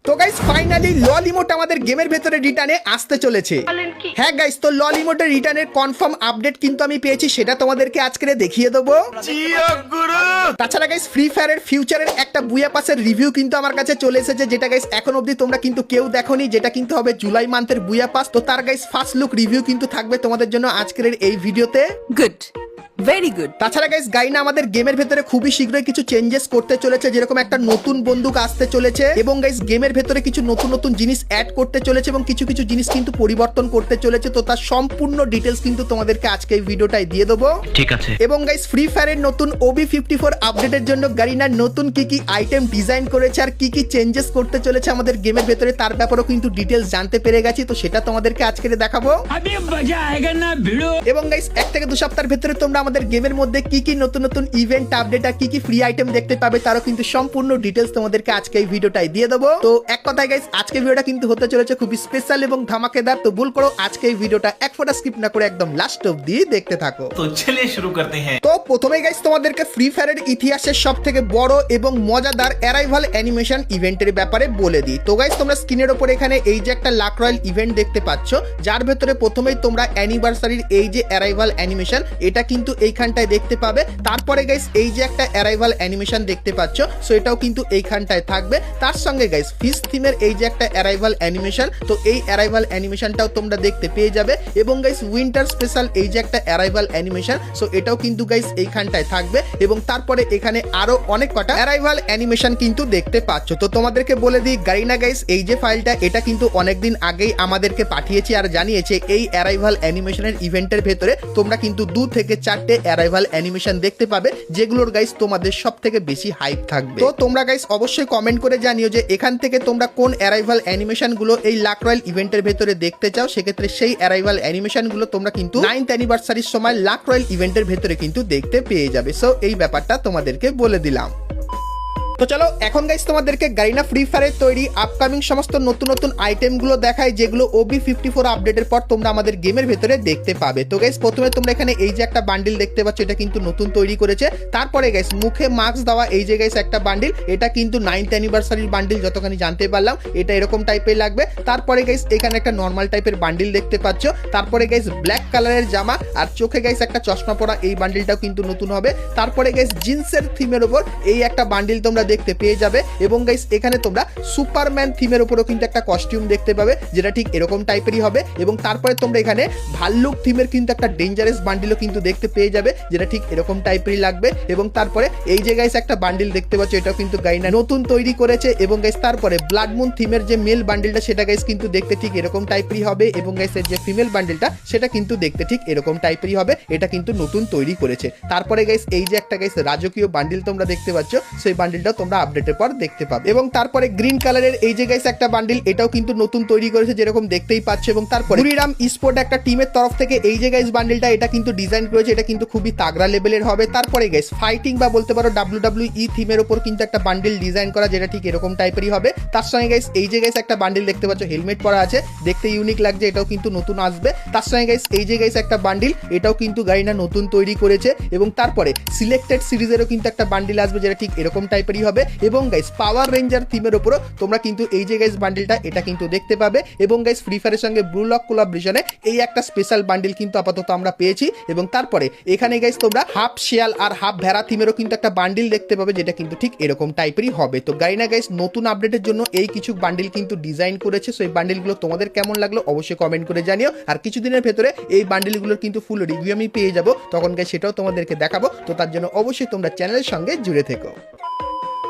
তো guys finally লল emote আমাদের গেমের ভেতরে রিটার্নে আসতে চলেছে। হ্যাঁ গাইস, তো লল ইমোটের রিটার্নের কনফার্ম আপডেট কিন্তু আমি পেয়েছি, সেটা তোমাদেরকে আজকে দেখিয়ে দেবো। তাছাড়া গাইস ফ্রি ফায়ারের ফিউচারের একটা বুয়া পাসের রিভিউ কিন্তু আমার কাছে চলে এসেছে, যেটা গাইস এখন অবধি তোমরা কিন্তু কেউ দেখোনি, যেটা কিন্তু হবে জুলাই মান্থের বুয়া পাস। তো তার গাইস ফার্স্ট লুক রিভিউ কিন্তু থাকবে তোমাদের জন্য আজকের এই ভিডিওতে। Good, very good. তাছাড়া গাইস গাইনা আমাদের গেমের ভেতরে খুবই শীঘ্রই কিছু চেঞ্জেস করতে চলেছে, যেরকম একটা নতুন বন্দুক আসতে চলেছে এবং গাইস গেমের ভেতরে কিছু নতুন নতুন জিনিস অ্যাড করতে চলেছে এবং কিছু কিছু জিনিস কিন্তু পরিবর্তন করতে চলেছে। তো তার সম্পূর্ণ ডিটেলস কিন্তু তোমাদেরকে আজকে এই ভিডিওটাই দিয়ে দেবো, ঠিক আছে। এবং গাইস ফ্রি ফায়ারের নতুন OB54 আপডেটের জন্য গারিনার নতুন কি কি আইটেম ডিজাইন করেছে আর কি কি চেঞ্জেস করতে চলেছে আমাদের গেমের ভেতরে, তার ব্যাপারেও কিন্তু ডিটেলস জানতে পেরে গেছি। তো সেটা তোমাদেরকে আজকে দেখাবো এবং গাইস 1 থেকে 2 সপ্তাহের ভেতরে তোমরা আমাদের গেমের মধ্যে কি কি নতুন নতুন ইভেন্ট আপডেট আর কি কি ফ্রি আইটেম দেখতে পাবে, তারও কিন্তু সম্পূর্ণ ডিটেলস তোমাদেরকে আজকে এই ভিডিওটাই দিয়ে দেবো। তো এক কথায় গাইস আজকে ভিডিওটা কিন্তু হতে চলেছে খুবই স্পেশাল এবং ধামাকেদার। তো ভুল করো আজকে এই ভিডিওটা এক ফোঁটা স্কিপ না করে একদম লাস্ট অবধি দেখতে থাকো। তো চলিয়ে শুরু করতে হ্যাঁ। তো প্রথমে গাইস তোমাদেরকে ফ্রি ফায়ারের ইতিহাসের সব থেকে বড় এবং মজাদার অ্যারাইভাল অ্যানিমেশন ইভেন্টের ব্যাপারে বলে দিই। তো গাইস তোমরা স্ক্রিনের উপরে এখানে এই যে একটা লাক রয়্যাল ইভেন্ট দেখতে পাচ্ছ, যার ভেতরে প্রথমেই তোমরা অ্যানিভার্সারির এই যে অ্যারাইভাল অ্যানিমেশন এটা কিন্তু এইখানটায় দেখতে পাবে। তারপরে গাইস এই যে একটা অ্যারাইভাল অ্যানিমেশন দেখতে পাচ্ছ, সো এটাও কিন্তু এইখানটায় থাকবে। তার সঙ্গে গাইস ফিশ থিমের এই যে একটা অ্যারাইভাল অ্যানিমেশন, তো এই অ্যারাইভাল অ্যানিমেশনটাও তোমরা দেখতে পেয়ে যাবে। এবং গাইস উইন্টার স্পেশাল এই যে একটা অ্যারাইভাল অ্যানিমেশন, সো এটাও কিন্তু গাইস এইখানটায় থাকবে। এবং তারপরে এখানে আরো অনেক কটা অ্যারাইভাল অ্যানিমেশন কিন্তু দেখতে পাচ্ছ। তো তোমাদেরকে বলে দিই গারিনা গাইস এই যে ফাইলটা এটা কিন্তু অনেকদিন আগেই আমাদেরকে পাঠিয়েছে আর জানিয়েছে এই অ্যারাইভাল অ্যানিমেশনের ইভেন্টের ভেতরে তোমরা কিন্তু 2 থেকে 4টে অ্যারাইভাল অ্যানিমেশন দেখতে পাবে, যেগুলোর গাইস তোমাদের সব থেকে বেশি হাইপ থাকবে। তো তোমরা গাইস অবশ্যই কমেন্ট করে জানিও যে এখান থেকে তোমরা কোন অ্যারাইভাল অ্যানিমেশন গুলো এই লাক রয়্যাল ইভেন্টের ভেতরে দেখতে চাও। সেক্ষেত্রে সেই অ্যারাইভাল অ্যানিমেশন গুলো তোমরা কিন্তু 9th অ্যানিভার্সারির সময় লাক রয়্যাল ইভেন্টের ভেতরে কিন্তু দেখতে পেয়ে যাবে। সো এই ব্যাপারটা তোমাদেরকে বলে দিলাম। তো চলো এখন গাইস তোমাদেরকে গারিনা ফ্রি ফায়ারের তৈরি আপকামিং সমস্ত নতুন নতুন আইটেমগুলো দেখায়, যেগুলো OB54 আপডেটের পর তোমরা আমাদের গেমের ভেতরে দেখতে পাবে। তো গাইস প্রথমে তোমরা এখানে এই যে একটা বান্ডিল দেখতে পাচ্ছ, এটা কিন্তু নতুন তৈরি করেছে। তারপরে গাইস মুখে মাস্ক দেওয়া এই যে গাইস একটা বান্ডিল, এটা কিন্তু 9th অ্যানিভার্সারির বান্ডিল যতখানি জানতে পারলাম, এটা এরকম টাইপের লাগবে। তারপরে গাইস এখানে একটা নর্মাল টাইপের বান্ডিল দেখতে পাচ্ছ। তারপরে গাইস ব্ল্যাক কালারের জামা আর চোখে গাইস একটা চশমা পরা এই বান্ডিলটাও কিন্তু নতুন হবে। তারপরে গাইস জিন্সের থিমের উপর এই একটা বান্ডিল তোমরা দেখতে পেয়ে যাবে। এবং গাইস এখানে তোমরা সুপারম্যান থিমের উপরও কিন্তু একটা কস্টিউম দেখতে পাবে, যেটা ঠিক এরকম টাইপেরই হবে। এবং তারপরে তোমরা এখানে ভাল্লুক থিমের কিন্তু একটা ডেঞ্জারাস বান্ডিলও কিন্তু দেখতে পেয়ে যাবে, যেটা ঠিক এরকম টাইপেরই লাগবে। এবং তারপরে এই যে গাইস একটা বান্ডিল দেখতে পাচ্ছ, এটাও কিন্তু গাইনা নতুন তৈরি করেছে। এবং গাইস তারপরে ব্লাড মুন থিমের যে মেল বান্ডিলটা সেটা গাইস কিন্তু দেখতে ঠিক এরকম টাইপেরই হবে। এবং গাইস এর যে ফিমেল বান্ডিলটা সেটা কিন্তু দেখতে ঠিক এরকম টাইপেরই হবে, এটা কিন্তু নতুন তৈরি করেছে। তারপরে গাইস এই যে একটা গাইস রাজকীয় বান্ডিল তোমরা দেখতে পাচ্ছ, সেই বান্ডিলটাও তোমরা আপডেটের পর দেখতে পাবে। এবং তারপরে গ্রিন কালারের এই যে গাইস একটা বান্ডিল, এটাও কিন্তু নতুন তৈরি করেছে যেরকম দেখতেই পাচ্ছ। এবং তারপরে বুড়িরাম স্পোর্ট একটা টিমের তরফ থেকে এই যে গাইস বান্ডিলটা এটা কিন্তু ডিজাইন করেছে, এটা কিন্তু খুবই তাগড়া লেভেলের হবে। তারপরে গাইস ফাইটিং বা বলতে পারো WWE থিমের উপর কিন্তু একটা বান্ডিল ডিজাইন করা, যেটা ঠিক এরকম টাইপেরই হবে। তার সঙ্গে গাইস এই যে গাইস একটা বান্ডিল দেখতে পাচ্ছ, হেলমেট পরা আছে, দেখতে ইউনিক লাগছে, এটাও কিন্তু নতুন আসবে। তার সঙ্গে গাইস এই যে গাইস একটা বান্ডিল, এটাও কিন্তু গাইনা নতুন তৈরি করেছে। এবং তারপরে সিলেক্টেড সিরিজেরও কিন্তু একটা বান্ডিল আসবে, যেটা ঠিক এরকম টাইপেরই হবে। এবং গাইস পাওয়ার রেঞ্জার থিমের উপরও তোমরা কিন্তু এই যে গাইস বান্ডিলটা এটা কিন্তু দেখতে পাবে। এবং গাইস ফ্রি ফায়ারের সঙ্গে ব্লু লক কোলাবরেশনে এই একটা স্পেশাল বান্ডিল কিন্তু আপাতত আমরা পেয়েছি। এবং তারপরে এখানে গাইস তোমরা হাফ শিয়াল আর হাফ ভেড়া থিমেরও কিন্তু একটা বান্ডিল দেখতে পাবে, যেটা কিন্তু ঠিক এরকম টাইপেরই হবে। তো গাইনা গাইস নতুন আপডেটের জন্য এই কিছু বান্ডিল কিন্তু ডিজাইন করেছে। সো এই বান্ডিলগুলো তোমাদের কেমন লাগলো অবশ্যই কমেন্ট করে জানিও। আর কিছুদিনের ভেতরে এই বান্ডিলগুলোর কিন্তু ফুল রিভিউ আমি পেয়ে যাবো, তখন গাইস সেটাও তোমাদেরকে দেখাবো। তো তার জন্য অবশ্যই তোমরা চ্যানেলের সঙ্গে জুড়ে থেকো।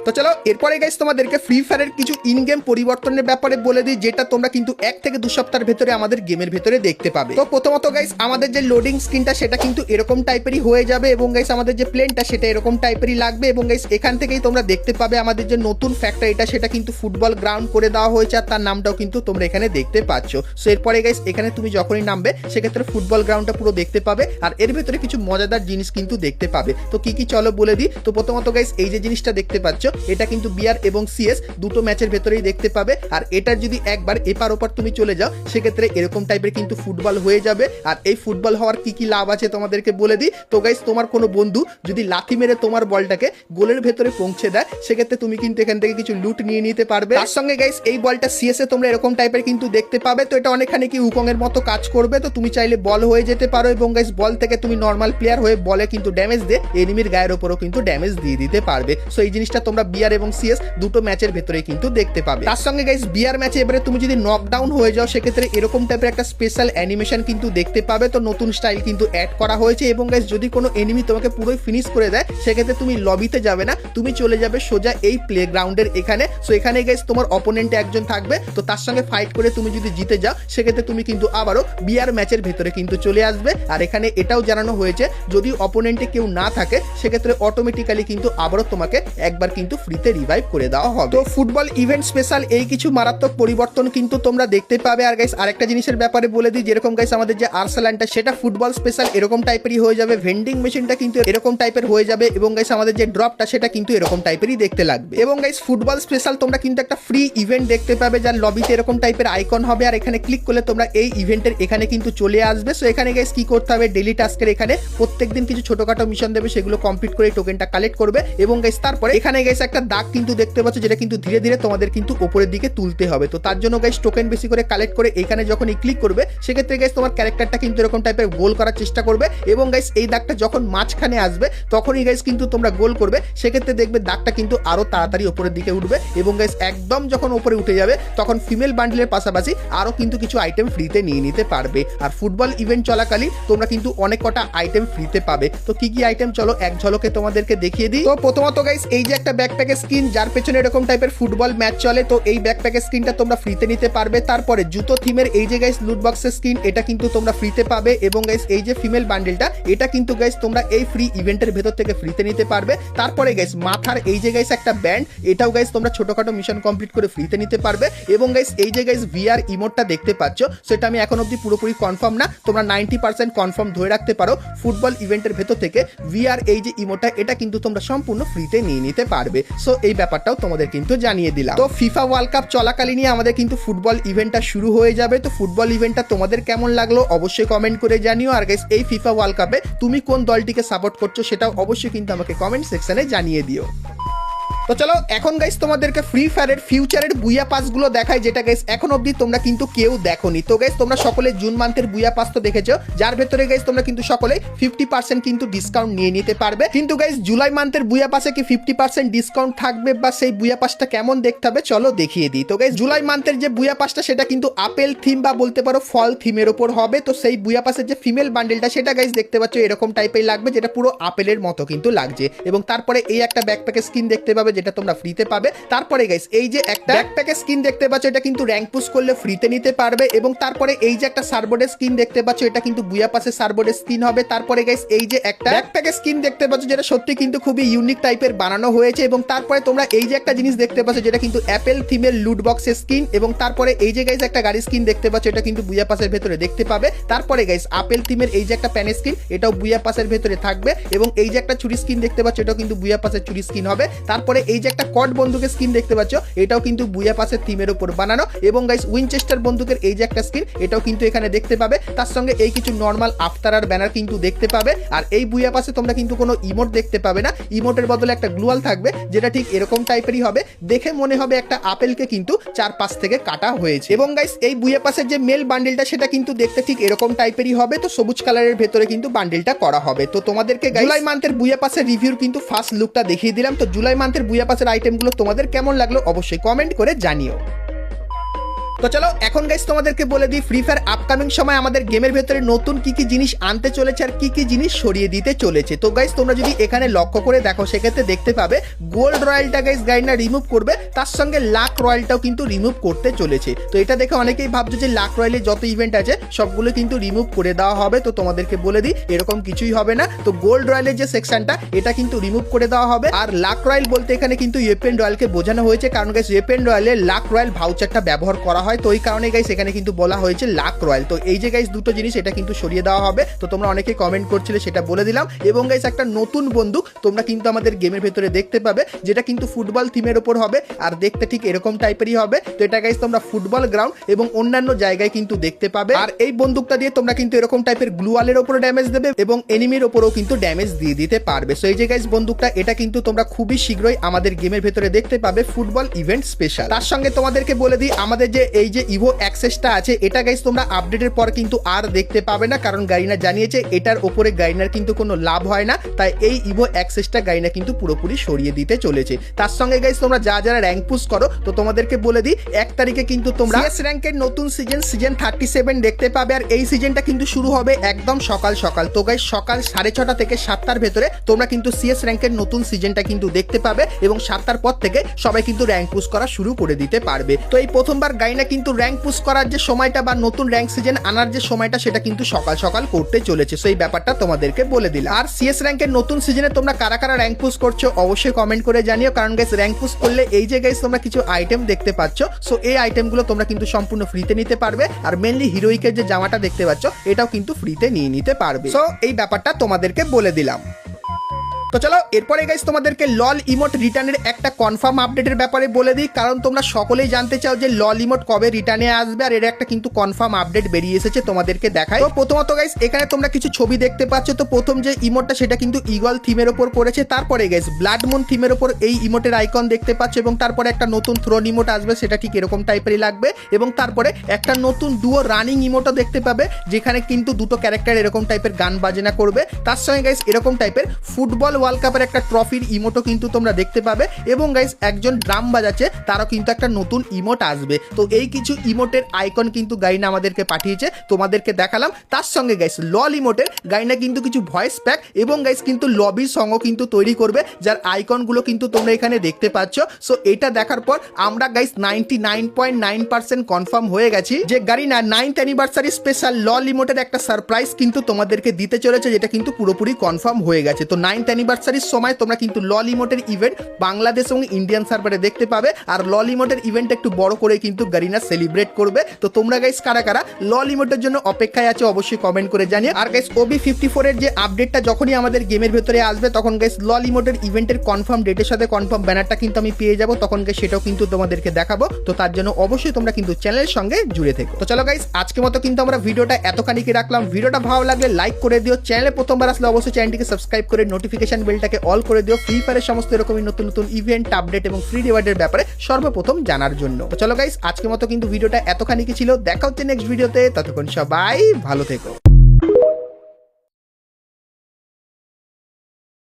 তো চলো এরপরে গাইস তোমাদেরকে ফ্রি ফায়ারের কিছু ইন গেম পরিবর্তনের ব্যাপারে বলে দিই, যেটা তোমরা কিন্তু 1 থেকে 2 সপ্তাহের ভেতরে আমাদের গেমের ভেতরে দেখতে পাবে। তো প্রথমত গাইস আমাদের যে লোডিং স্ক্রিনটা সেটা কিন্তু এরকম টাইপেরই হয়ে যাবে। এবং গাইস আমাদের যে প্লেনটা সেটা এরকম টাইপেরই লাগবে। এবং গাইস এখান থেকেই তোমরা দেখতে পাবে আমাদের যে নতুন ফ্যাক্টর এটা সেটা কিন্তু ফুটবল গ্রাউন্ড করে দেওয়া হয়েছে, আর তার নামটাও কিন্তু তোমরা এখানে দেখতে পাচ্ছ। সো এরপরে গাইস এখানে তুমি যখনই নামবে সেক্ষেত্রে ফুটবল গ্রাউন্ডটা পুরো দেখতে পাবে, আর এর ভেতরে কিছু মজাদার জিনিস কিন্তু দেখতে পাবে। তো কি কি চলো বলে দিই। তো প্রথমত গাইস এই যে জিনিসটা দেখতে পাচ্ছ, এটা কিন্তু বিআর এবং সিএস দুটো ম্যাচের ভেতরেই দেখতে পাবে। আর এটার যদি একবার এপার ওপার তুমি চলে যাও সেক্ষেত্রে এরকম টাইপের কিন্তু ফুটবল হয়ে যাবে। আর এই ফুটবল হওয়ার কি কি লাভ আছে তোমাদেরকে বলে দিই। তো গাইস তোমার কোনো বন্ধু যদি লাথি মেরে তোমার বলটাকে গোলের ভেতরে পৌঁছে দেয় সেক্ষেত্রে তুমি কিন্তু এখান থেকে কিছু লুট নিয়ে নিতে পারবে। তার সঙ্গে গাইস এই বলটা সিএস এ তোমরা এরকম টাইপের কিন্তু দেখতে পাবে। তো এটা অনেকখানি কি উকং এর মতো কাজ করবে। তো তুমি চাইলে বল হয়ে যেতে পারো এবং গাইস বল থেকে তুমি নর্মাল প্লেয়ার হয়ে বলে কিন্তু ড্যামেজ দিয়ে এনিমির গায়ের উপরও কিন্তু ড্যামেজ দিয়ে দিতে পারবে। সো এই জিনিসটা তোমরা বিআর এবং সিএস দুটো ম্যাচের ভেতরে কিন্তু দেখতে পাবে। তার সঙ্গে গাইস বিআর ম্যাচে এবারে তুমি যদি নকডাউন হয়ে যাও সেক্ষেত্রে এরকম টাইপের একটা স্পেশাল অ্যানিমেশন কিন্তু দেখতে পাবে। তো নতুন স্টাইল কিন্তু অ্যাড করা হয়েছে এবং গাইস যদি কোনো এনিমি তোমাকে পুরোই ফিনিশ করে দেয় সেক্ষেত্রে তুমি লবিতে যাবে না, তুমি চলে যাবে সোজা এই প্লেগ্রাউন্ডের এখানে। সো এখানে গাইস তোমার অপোনেন্টে একজন থাকবে, তো তার সঙ্গে ফাইট করে তুমি যদি জিতে যাও সেক্ষেত্রে তুমি কিন্তু আবারও বিআর ম্যাচের ভেতরে কিন্তু চলে আসবে। আর এখানে এটাও জানানো হয়েছে যদি অপোনেন্টে কেউ না থাকে সেক্ষেত্রে অটোমেটিক্যালি কিন্তু আবারও তোমাকে একবার কিন্তু ফ্রিতে রিভাইভ করে দেওয়া হবে। তো ফুটবল ইভেন্ট স্পেশাল এই কিছু মারাত্মক পরিবর্তন কিন্তু তোমরা দেখতে পাবে। আর গাইস আরেকটা জিনিসের ব্যাপারে বলে দিই, যেরকম গাইস আমাদের যে আর্সেনালটা সেটা ফুটবল স্পেশাল এরকম টাইপেরই হয়ে যাবে, ভেন্ডিং মেশিনটা কিন্তু এরকম টাইপের হয়ে যাবে এবং গাইস আমাদের যে ড্রপটা সেটা কিন্তু এরকম টাইপেরই দেখতে লাগবে। এবং গাইস ফুটবল স্পেশাল তোমরা কিন্তু একটা ফ্রি ইভেন্ট দেখতে পাবে যার লবিতে এরকম টাইপের আইকন হবে আর এখানে ক্লিক করলে তোমরা এই ইভেন্টের এখানে কিন্তু চলে আসবে। সো এখানে গাইস কি করতে হবে, ডেইলি টাস্কের এখানে প্রত্যেকদিন কিছু ছোটখাটো মিশন দেবে, সেগুলো কমপ্লিট করে টোকেনটা কালেক্ট করবে এবং গাইস তারপরে এখানে গাইস একটা দাগ কিন্তু দেখতে পাচ্ছ যেটা কিন্তু ধীরে ধীরে তোমাদের কিন্তু উপরের দিকে তুলতে হবে। তো তার জন্য গাইস টোকেন বেশি করে কালেক্ট করে এখানে যখনই ক্লিক করবে সেক্ষেত্রে গাইস তোমার ক্যারেক্টারটা কিন্তু এরকম টাইপের গোল করার চেষ্টা করবে এবং গাইস এই দাগটা যখন মাঝখানে আসবে তখনই গাইস কিন্তু তোমরা গোল করবে, সেক্ষেত্রে দেখবে দাগটা কিন্তু আরো তাড়াতাড়ি উপরের দিকে উঠবে এবং গাইস একদম যখন উপরে উঠে যাবে তখন ফিমেল বান্ডেলের পাশাপাশি আরো কিন্তু কিছু আইটেম ফ্রিতে নিয়ে নিতে পারবে। আর ফুটবল ইভেন্ট চলাকালীন তোমরা কিন্তু অনেক কটা আইটেম ফ্রিতে পাবে। তো কি কি আইটেম চলো এক ঝলকে তোমাদেরকে দেখিয়ে দিই। তো প্রথমত গাইস এই যে একটা ব্যাকপ্যাকের স্কিন যার পেছনে এরকম টাইপের ফুটবল ম্যাচ চলে, তো এই ব্যাকপ্যাকের স্কিনটা তোমরা ফ্রিতে নিতে পারবে। তারপরে জুতো থিমের এই যে গাইস লুট বক্সের স্কিন এটা কিন্তু তোমরা ফ্রিতে পাবে এবং গাইস এই যে ফিমেল বান্ডেলটা এটা কিন্তু গাইস তোমরা এই ফ্রি ইভেন্টের ভেতর থেকে ফ্রিতে নিতে পারবে। তারপরে গাইস মাথার এই যে গাইস একটা ব্যান্ড এটাও গাইস তোমরা ছোটখাটো মিশন কমপ্লিট করে ফ্রিতে নিতে পারবে এবং গাইস এই যে গাইস ভিআর ইমোটটা দেখতে পাচ্ছ সেটা আমি এখন অবধি পুরোপুরি কনফার্ম না, তোমরা 90% কনফার্ম ধরে রাখতে পারো ফুটবল ইভেন্টের ভেতর থেকে ভিআর এই যে ইমোটটা এটা কিন্তু তোমরা সম্পূর্ণ ফ্রিতে নিয়ে নিতে পারবে। সো এই ব্যাপারটাও তোমাদের কিন্তু জানিয়ে দিলাম। তো ফিফা ওয়ার্ল্ড কাপ চলাকালীনই আমাদের কিন্তু ফুটবল ইভেন্টটা শুরু হয়ে যাবে। তো ফুটবল ইভেন্টটা তোমাদের কেমন লাগলো অবশ্যই কমেন্ট করে জানিও। আর গাইস এই ফিফা ওয়ার্ল্ড কাপে তুমি কোন দলটিকে সাপোর্ট করছো সেটাও অবশ্যই কিন্তু আমাকে কমেন্ট সেকশনে জানিয়ে দিও। তো চলো এখন গাইস তোমাদেরকে ফ্রি ফায়ারের ফিউচারের বুয়া পাসগুলো দেখাই যেটা গাইস এখন অবধি তোমরা কিন্তু কেউ দেখোনি। তো গাইস তোমরা সকলে জুন মান্থের বুয়া পাস তো দেখেছো, যার ভেতরে গাইস তোমরা কিন্তু সকলে 50% কিন্তু ডিসকাউন্ট নিয়ে নিতে পারবে। কিন্তু গাইস জুলাই মান্থের বুয়া পাসে কি 50% ডিসকাউন্ট থাকবে বা সেই বুয়া পাসটা কেমন দেখতে হবে চলো দেখিয়ে দিই। তো গাইস জুলাই মান্থের যে বুয়া পাসটা সেটা কিন্তু আপেল থিম বা বলতে পারো ফল থিমের উপর হবে। তো সেই বুয়া পাসের যে ফিমেল বান্ডেলটা সেটা গাইস দেখতে পাচ্ছ এরকম টাইপের লাগবে, যেটা পুরো আপেলের মতো কিন্তু লাগছে এবং তারপরে এই একটা ব্যাকপ্যাকের স্কিন দেখতে পাবে যেটা তোমরা ফ্রিতে পাবে। তারপরে গাইস এই যে একটা ব্যাকপ্যাকের স্কিন দেখতে পাচ্ছ এটা কিন্তু র‍্যাঙ্ক পুশ করলে ফ্রিতে নিতে পারবে এবং তারপরে এই যে একটা সার্বোর্ডের স্কিন দেখতে পাচ্ছ এটা কিন্তু বুয়া পাসের সার্বোর্ডের স্কিন হবে। তারপরে গাইস এই যে একটা ব্যাকপ্যাকের স্কিন দেখতে পাচ্ছ যেটা সত্যি কিন্তু খুবই ইউনিক টাইপের বানানো হয়েছে এবং তারপরে তোমরা এই যে একটা জিনিস দেখতে পাচ্ছ যেটা কিন্তু অ্যাপেল থিমের লুট বক্সের স্কিন এবং তারপরে এই যে গাইস একটা গাড়ি স্কিন দেখতে পাচ্ছ এটা কিন্তু বুয়া পাসের ভেতরে দেখতে পাবে। তারপরে গাইস আপেল থিমের এই যে একটা প্যান স্কিন এটাও বুয়া পাসের ভেতরে থাকবে এবং এই যে একটা ছুরি স্কিন দেখতে পাচ্ছ এটাও কিন্তু বুয়া পাসের ছুরি স্কিন হবে। তারপরে এই যে একটা কট বন্দুকের স্কিন দেখতে পাচ্ছ এটাও কিন্তু বুয়া পাসের থিমের উপর বানানো এবং গাইস উইনচেস্টার বন্দুকের এই যে একটা স্কিন এটাও কিন্তু এখানে দেখতে পাবে। তার সঙ্গে এই কিছু নরমাল আফতারার ব্যানার কিন্তু দেখতে পাবে। আর এই বুয়া পাসে তোমরা কিন্তু কোনো ইমোট দেখতে পাবে না, ইমোটের বদলে একটা গ্লুয়াল থাকবে যেটা ঠিক এরকম টাইপেরই হবে, দেখে মনে হবে একটা আপেলকে কিন্তু 4-5 থেকে কাটা হয়েছে। এবং গাইস এই বুয়া পাসের যে মেল বান্ডেলটা সেটা কিন্তু দেখতে ঠিক এরকম টাইপেরই হবে, তো সবুজ কালারের ভেতরে কিন্তু বান্ডেলটা করা হবে। তো তোমাদেরকে জুলাই মান্থের বুয়া পাসের রিভিউর কিন্তু ফার্স্ট লুকটা দেখিয়ে দিলাম। তো জুলাই মান্থের বুয়া পাসের আইটেমগুলো তোমাদের কেমন লাগলো অবশ্যই কমেন্ট করে জানিও। তো চলো এখন গাইস তোমাদেরকে বলে দিই ফ্রি ফায়ার আপকামিং সময় আমাদের গেমের ভেতরে নতুন কি কি জিনিস আনতে চলেছে আর কি কি জিনিস সরিয়ে দিতে চলেছে। তো গাইস তোমরা যদি এখানে লক্ষ্য করে দেখো সেক্ষেত্রে দেখতে পাবে গোল্ড রয়্যালটা গাইস গাইনা রিমুভ করবে, তার সঙ্গে লাক রয়্যালটাও কিন্তু রিমুভ করতে চলেছে। তো এটা দেখে অনেকেই ভাবছো যে লাক রয়্যালের যত ইভেন্ট আছে সবগুলো কিন্তু রিমুভ করে দেওয়া হবে। তো তোমাদেরকে বলে দিই এরকম কিছুই হবে না। তো গোল্ড রয়্যালের যে সেকশনটা এটা কিন্তু রিমুভ করে দেওয়া হবে। আর লাক রয়্যাল বলতে এখানে কিন্তু ওয়েপেন রয়্যালকে বোঝানো হয়েছে, কারণ গাইস ওয়েপেন রয়্যালে লাক রয়্যাল ভাউচারটা ব্যবহার করা হয়, তো ওই কারণে গাইস এখানে কিন্তু বলা হয়েছে লাক রয়্যাল। তো এই যে গাইস দুটো জিনিস এটা কিন্তু সরিয়ে দেওয়া হবে, তো তোমরা অনেকে কমেন্ট করছিলে সেটা বলে দিলাম। এবং গাইস একটা নতুন বন্দুক তোমরা কিন্তু আমাদের গেমের ভেতরে দেখতে পাবে, যেটা কিন্তু ফুটবল থিমের ওপর হবে আর দেখতে ঠিক এরকম টাইপেরই হবে। তো এটা গাইস তোমরা ফুটবল গ্রাউন্ড এবং অন্যান্য জায়গায় কিন্তু দেখতে পাবে। আর এই বন্দুকটা দিয়ে তোমরা কিন্তু এরকম টাইপের গ্লু ওয়ালের উপর ড্যামেজ দেবে এবং এনিমির উপরেও কিন্তু ড্যামেজ দিয়ে দিতে পারবে। সো এই যে গাইস বন্দুকটা এটা কিন্তু তোমরা খুবই শীঘ্রই আমাদের গেমের ভেতরে দেখতে পাবে ফুটবল ইভেন্ট স্পেশাল। তার সঙ্গে তোমাদেরকে বলে দিই আমাদের যে এই যে ইভো অ্যাক্সেসটা আছে এটা গাইস তোমরা আপডেটের পর কিন্তু আর দেখতে পাবে না, কারণ গারিনা জানিয়েছে এটার উপরে গারিনার কিন্তু কোনো লাভ হয় না, তাই এই ইভো অ্যাক্সেসটা গারিনা কিন্তু পুরোপুরি সরিয়ে দিতে চলেছে। তার সঙ্গে গাইস তোমরা যারা র্যাঙ্ক পুশ করো, তো তোমাদেরকে বলে দিই 1 তারিখে কিন্তু তোমরা সিএস র্যাঙ্কের নতুন সিজন 37 দেখতে পাবে। আর এই সিজনটা কিন্তু শুরু হবে একদম সকাল সকাল। তো গাইস সকাল 6:30 থেকে 7টার ভেতরে তোমরা কিন্তু সিএস র্যাঙ্কের নতুন সিজনটা কিন্তু দেখতে পাবে এবং 7টার পর থেকে সবাই কিন্তু র্যাঙ্ক পুশ করা শুরু করে দিতে পারবে। তো এই প্রথমবার গাইনা কিন্তু র্যাঙ্ক পুশ করার যে সময়টা বা নতুন র্যাঙ্ক সিজন আনার যে সময়টা সেটা কিন্তু সকাল সকাল করতে চলেছে। সেই ব্যাপারটা তোমাদেরকে বলে দিলাম। আর সিএস র্যাঙ্কের নতুন সিজনে তোমরা কারা কারা র্যাঙ্ক পুশ করছো অবশ্যই কমেন্ট করে জানিও, কারণ গাইস র্যাঙ্ক পুশ করলে এই যে গাইস তোমরা কিছু আইটেম দেখতে পাচ্ছ, সো এই আইটেমগুলো তোমরা কিন্তু সম্পূর্ণ ফ্রিতে নিতে পারবে। আর মেনলি হিরোইকের যে জামাটা দেখতে পাচ্ছ এটাও কিন্তু ফ্রিতে নিয়ে নিতে পারবে। সো এই ব্যাপারটা তোমাদেরকে বলে দিলাম। তো চলো এরপরে গাইস তোমাদেরকে লল ইমোট রিটার্নের একটা কনফার্ম আপডেটের ব্যাপারে বলে দিই, কারণ তোমরা সকলেই জানতে চাও যে লল ইমোট কবে রিটার্নে আসবে, আর এর একটা কিন্তু কনফার্ম আপডেট বেরিয়ে এসেছে তোমাদেরকে দেখায়। তো প্রথমত গাইস এখানে তোমরা কিছু ছবি দেখতে পাচ্ছ। তো প্রথম যে ইমোটটা সেটা কিন্তু ইগল থিমের ওপর করেছে, তারপরে গাইস ব্লাড মুন থিমের ওপর এই ইমোটের আইকন দেখতে পাচ্ছ এবং তারপরে একটা নতুন থ্রোন ইমোট আসবে, সেটা ঠিক এরকম টাইপেরই লাগবে। এবং তারপরে একটা নতুন ডুও রানিং ইমোটও দেখতে পাবে, যেখানে কিন্তু দুটো ক্যারেক্টার এরকম টাইপের গান বাজনা করবে। তার সঙ্গে গাইস এরকম টাইপের ফুটবল ওয়ার্ল্ড কাপের একটা ট্রফির ইমোটও কিন্তু তোমরা দেখতে পাবে এবং গাইস একজন ড্রাম বাজাচ্ছে তারও কিন্তু একটা নতুন ইমোট আসবে। তো এই কিছু ইমোটের আইকন কিন্তু গাইনা আমাদেরকে পাঠিয়েছে, তোমাদেরকে দেখালাম। তার সঙ্গে গাইস লল ইমোটের গাইনা কিন্তু কিছু ভয়েস প্যাক এবং গাইস কিন্তু লবি সংও কিন্তু তৈরি করবে, যার আইকনগুলো কিন্তু তোমরা এখানে দেখতে পাচ্ছ। সো এটা দেখার পর আমরা গাইস 99.9% কনফার্ম হয়ে গেছি যে গারিনা 9th অ্যানিভার্সারি স্পেশাল লল ইমোটের একটা সারপ্রাইজ কিন্তু তোমাদেরকে দিতে চলেছে, যেটা কিন্তু পুরোপুরি কনফার্ম হয়ে গেছে। তো 9th অ্যানিভার্সারির সময় তোমরা কিন্তু লল ইমোটের ইভেন্ট বাংলাদেশ এবং ইন্ডিয়ান সার্ভারে দেখতে পাবে। আর লল ইমোটের ইভেন্ট একটু বড় করে কিন্তু গারিনা সেলিব্রেট করবে। তো তোমরা গাইস কারা কারা লল ইমোটের জন্য অপেক্ষায় আছো অবশ্যই কমেন্ট করে জানিও। আর গাইস OB54 এর যে আপডেটটা যখনই আমাদের গেমের ভেতরে আসবে, তখন গাইস লল ইমোটের ইভেন্টের কনফার্ম ডেটের সাথে কনফার্ম ব্যানারটা কিন্তু আমি পেয়ে যাব, তখন গাইস সেটাও কিন্তু তোমাদেরকে দেখাবো। তো তার জন্য অবশ্যই তোমরা কিন্তু চ্যানেলের সঙ্গে জুড়ে থেকো। তো চলো গাইস আজকের মতো কিন্তু আমরা ভিডিওটা এতখানি কি রাখলাম। ভিডিওটা ভালো লাগলে লাইক করে দিও, চ্যানেলে প্রথমবার আসলে অবশ্যই চ্যানেলটিকে সাবস্ক্রাইব করে নোটিফিকেশন বেলটাকে অল করে দিও ফ্রি ফায়ারের সমস্ত এরকমই নতুন নতুন ইভেন্ট আপডেট এবং ফ্রি রিওয়ার্ডের ব্যাপারে সর্বপ্রথম জানার জন্য। তো চলো গাইস আজকের মতো কিন্তু ভিডিওটা এতখানি কি ছিল, দেখা হচ্ছে নেক্সট ভিডিওতে। ততক্ষণ সবাই ভালো থেকো।